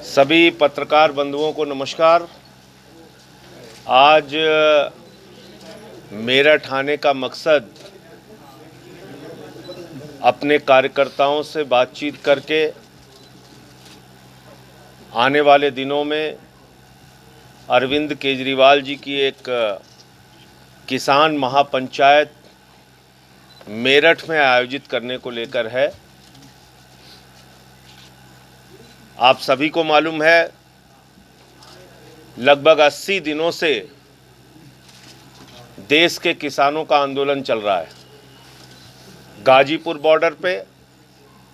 सभी पत्रकार बंधुओं को नमस्कार। आज मेरठ आने का मकसद अपने कार्यकर्ताओं से बातचीत करके आने वाले दिनों में अरविंद केजरीवाल जी की एक किसान महापंचायत मेरठ में आयोजित करने को लेकर है। आप सभी को मालूम है, लगभग 80 दिनों से देश के किसानों का आंदोलन चल रहा है। गाजीपुर बॉर्डर पे,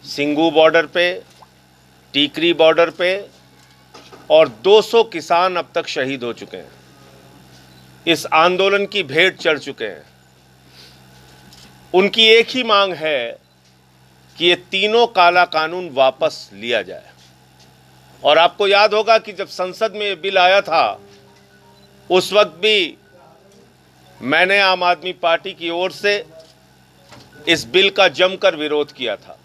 सिंगू बॉर्डर पे, टीकरी बॉर्डर पे और 200 किसान अब तक शहीद हो चुके हैं। इस आंदोलन की भेंट चढ़ चुके हैं। उनकी एक ही मांग है कि ये तीनों काला कानून वापस लिया जाए। और आपको याद होगा कि जब संसद में ये बिल आया था, उस वक्त भी मैंने आम आदमी पार्टी की ओर से इस बिल का जमकर विरोध किया था,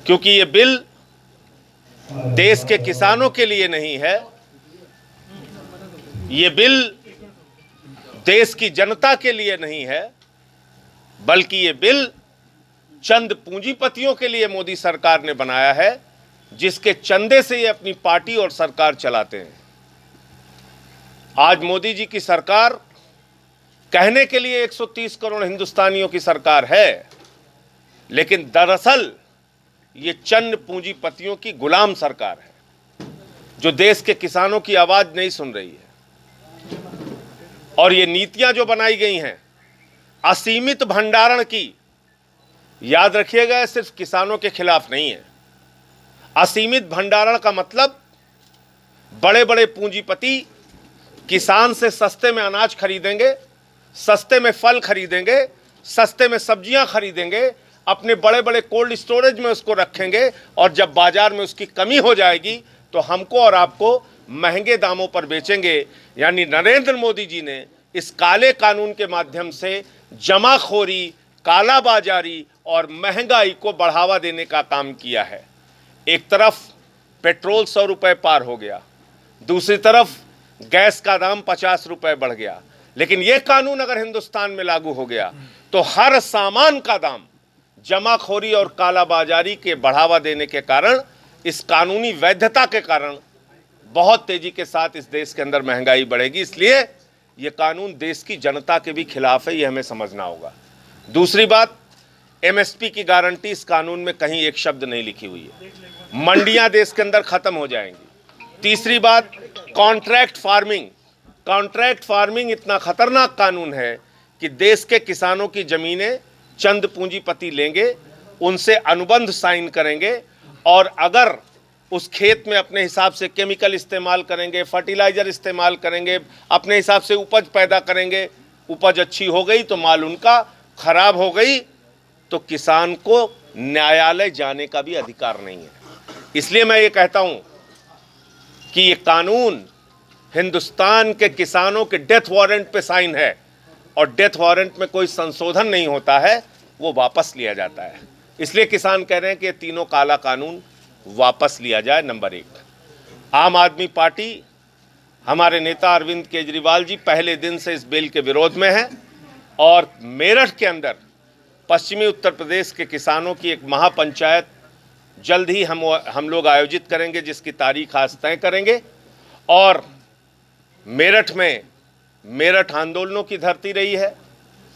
क्योंकि ये बिल देश के किसानों के लिए नहीं है। ये बिल देश की जनता के लिए नहीं है, बल्कि ये बिल चंद पूंजीपतियों के लिए मोदी सरकार ने बनाया है, जिसके चंदे से ये अपनी पार्टी और सरकार चलाते हैं। आज मोदी जी की सरकार कहने के लिए 130 करोड़ हिंदुस्तानियों की सरकार है, लेकिन दरअसल ये चंद पूंजीपतियों की गुलाम सरकार है, जो देश के किसानों की आवाज नहीं सुन रही है। और ये नीतियां जो बनाई गई हैं असीमित भंडारण की, याद रखिएगा, सिर्फ किसानों के खिलाफ नहीं है। असीमित भंडारण का मतलब बड़े बड़े पूंजीपति किसान से सस्ते में अनाज खरीदेंगे, सस्ते में फल खरीदेंगे, सस्ते में सब्जियां खरीदेंगे, अपने बड़े बड़े कोल्ड स्टोरेज में उसको रखेंगे, और जब बाजार में उसकी कमी हो जाएगी तो हमको और आपको महंगे दामों पर बेचेंगे। यानी नरेंद्र मोदी जी ने इस काले कानून के माध्यम से जमाखोरी, कालाबाजारी और महंगाई को बढ़ावा देने का काम किया है। एक तरफ पेट्रोल 100 रुपए पार हो गया, दूसरी तरफ गैस का दाम 50 रुपए बढ़ गया। लेकिन यह कानून अगर हिंदुस्तान में लागू हो गया तो हर सामान का दाम जमाखोरी और कालाबाजारी के बढ़ावा देने के कारण, इस कानूनी वैधता के कारण बहुत तेजी के साथ इस देश के अंदर महंगाई बढ़ेगी। इसलिए यह कानून देश की जनता के भी खिलाफ है, यह हमें समझना होगा। दूसरी बात, एमएसपी की गारंटी इस कानून में कहीं एक शब्द नहीं लिखी हुई है। मंडियां देश के अंदर खत्म हो जाएंगी। तीसरी बात, कॉन्ट्रैक्ट फार्मिंग इतना खतरनाक कानून है कि देश के किसानों की जमीनें चंद पूंजीपति लेंगे, उनसे अनुबंध साइन करेंगे, और अगर उस खेत में अपने हिसाब से केमिकल इस्तेमाल करेंगे, फर्टिलाइजर इस्तेमाल करेंगे, अपने हिसाब से उपज पैदा करेंगे, उपज अच्छी हो गई तो माल उनका, खराब हो गई तो किसान को न्यायालय जाने का भी अधिकार नहीं है। इसलिए मैं ये कहता हूं कि ये कानून हिंदुस्तान के किसानों के डेथ वारंट पे साइन है, और डेथ वारंट में कोई संशोधन नहीं होता है, वो वापस लिया जाता है। इसलिए किसान कह रहे हैं कि ये तीनों काला कानून वापस लिया जाए। नंबर 1, आम आदमी पार्टी, हमारे नेता अरविंद केजरीवाल जी पहले दिन से इस बिल के विरोध में हैं, और मेरठ के अंदर पश्चिमी उत्तर प्रदेश के किसानों की एक महापंचायत जल्द ही हम लोग आयोजित करेंगे, जिसकी तारीख आज तय करेंगे। और मेरठ में, मेरठ आंदोलनों की धरती रही है,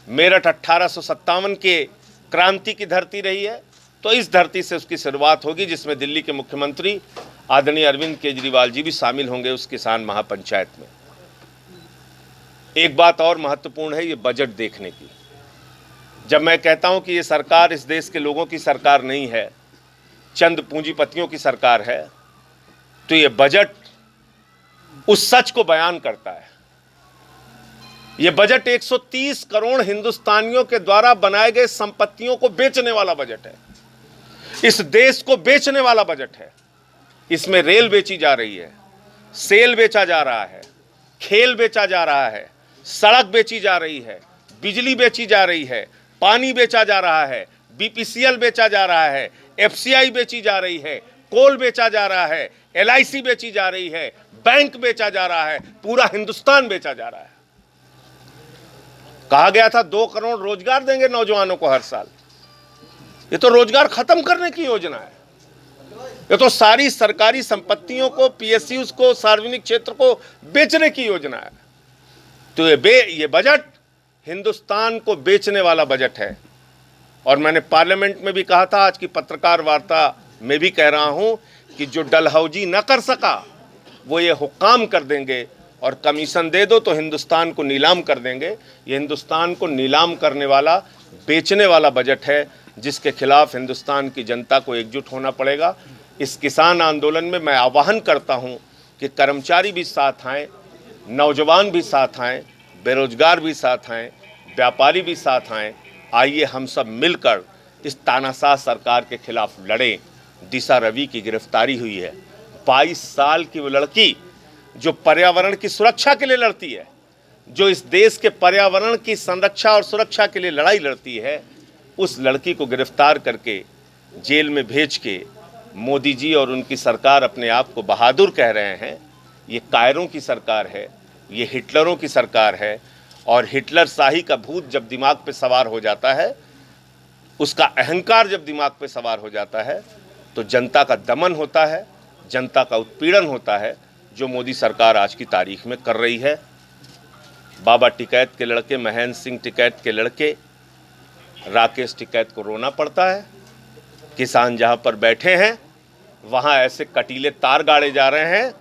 मेरठ 1857 के क्रांति की धरती रही है, तो इस धरती से उसकी शुरुआत होगी, जिसमें दिल्ली के मुख्यमंत्री आदरणीय अरविंद केजरीवाल जी भी शामिल होंगे उस किसान महापंचायत में। एक बात और महत्वपूर्ण है, ये बजट देखने की। जब मैं कहता हूं कि ये सरकार इस देश के लोगों की सरकार नहीं है, चंद पूंजीपतियों की सरकार है, तो ये बजट उस सच को बयान करता है। ये बजट 130 करोड़ हिंदुस्तानियों के द्वारा बनाए गए संपत्तियों को बेचने वाला बजट है। इस देश को बेचने वाला बजट है। इसमें रेल बेची जा रही है, सेल बेचा जा रहा है, खेल बेचा जा रहा है, सड़क बेची जा रही है, बिजली बेची जा रही है, पानी बेचा जा रहा है, बीपीसीएल बेचा जा रहा है, एफसीआई बेची जा रही है, कोल बेचा जा रहा है, एलआईसी बेची जा रही है, बैंक बेचा जा रहा है, पूरा हिंदुस्तान बेचा जा रहा है। कहा गया था 2 करोड़ रोजगार देंगे नौजवानों को हर साल। ये तो रोजगार खत्म करने की योजना है। ये तो सारी सरकारी संपत्तियों को, पीएसयूज को, सार्वजनिक क्षेत्र को बेचने की योजना है। तो ये बजट हिंदुस्तान को बेचने वाला बजट है। और मैंने पार्लियामेंट में भी कहा था, आज की पत्रकार वार्ता में भी कह रहा हूं कि जो डलहौजी न कर सका वो ये हुक्काम कर देंगे और कमीशन दे दो तो हिंदुस्तान को नीलाम कर देंगे। ये हिंदुस्तान को नीलाम करने वाला, बेचने वाला बजट है, जिसके खिलाफ हिंदुस्तान की जनता को एकजुट होना पड़ेगा। इस किसान आंदोलन में मैं आह्वान करता हूं कि कर्मचारी भी साथ आएँ, नौजवान भी साथ आएँ, बेरोजगार भी साथ आएँ, व्यापारी भी साथ आएँ। आइए हम सब मिलकर इस तानाशाह सरकार के खिलाफ लड़ें। दिशा रवि की गिरफ्तारी हुई है। 22 साल की वो लड़की जो पर्यावरण की सुरक्षा के लिए लड़ती है, जो इस देश के पर्यावरण की संरक्षा और सुरक्षा के लिए लड़ाई लड़ती है, उस लड़की को गिरफ्तार करके जेल में भेज के मोदी जी और उनकी सरकार अपने आप को बहादुर कह रहे हैं। ये कायरों की सरकार है, ये हिटलरों की सरकार है। और हिटलर शाही का भूत जब दिमाग पे सवार हो जाता है, उसका अहंकार जब दिमाग पे सवार हो जाता है, तो जनता का दमन होता है, जनता का उत्पीड़न होता है, जो मोदी सरकार आज की तारीख में कर रही है। बाबा टिकैत के लड़के, महेंद्र सिंह टिकैत के लड़के राकेश टिकैत को रोना पड़ता है। किसान जहां पर बैठे हैं वहां ऐसे कटीले तार गाड़े जा रहे हैं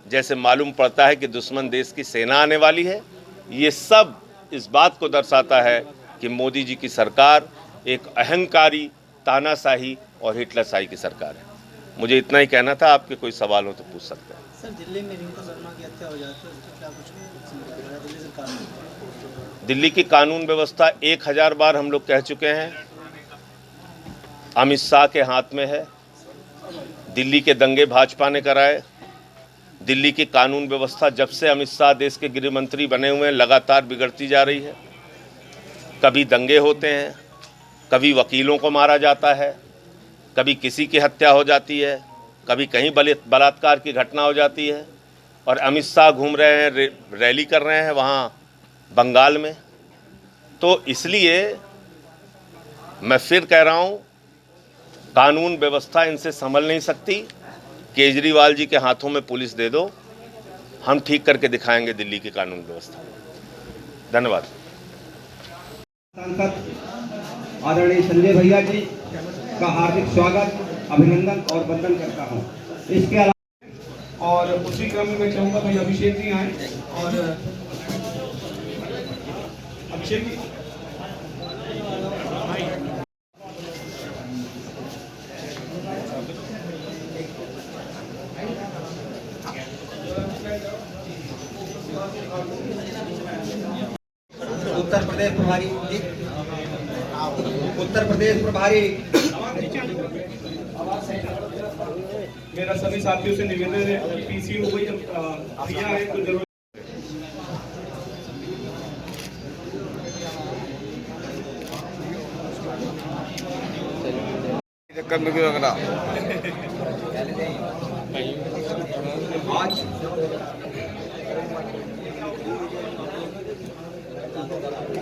जैसे मालूम पड़ता है कि दुश्मन देश की सेना आने वाली है। ये सब इस बात को दर्शाता है कि मोदी जी की सरकार एक अहंकारी, तानाशाही और हिटलरशाही की सरकार है। मुझे इतना ही कहना था। आपके कोई सवाल हो तो पूछ सकते हैं। सर, दिल्ली में रिंकू शर्मा की हत्या हो जाती है, उसको क्या कुछ दिल्ली सरकार में? दिल्ली की कानून व्यवस्था 1000 बार हम लोग कह चुके हैं, अमित शाह के हाथ में है। दिल्ली के दंगे भाजपा ने कराए। दिल्ली की कानून व्यवस्था जब से अमित शाह देश के गृह मंत्री बने हुए हैं लगातार बिगड़ती जा रही है। कभी दंगे होते हैं, कभी वकीलों को मारा जाता है, कभी किसी की हत्या हो जाती है, कभी कहीं बलात्कार की घटना हो जाती है। और अमित शाह घूम रहे हैं, रैली कर रहे हैं वहाँ बंगाल में। तो इसलिए मैं फिर कह रहा हूँ, कानून व्यवस्था इनसे संभल नहीं सकती। केजरीवाल जी के हाथों में पुलिस दे दो, हम ठीक करके दिखाएंगे दिल्ली की कानून व्यवस्था। धन्यवाद। सांसद आदरणीय संजय भैया जी का हार्दिक स्वागत, अभिनंदन और वंदन करता हूं। इसके अलावा और उसी क्रम में चाहूंगा भाई अभिषेक जी आए। और अभिषेक जी उत्तर प्रदेश प्रभारी मेरा सभी साथियों से निवेदन है, पीसी हो गई भैया है तो जरूर आज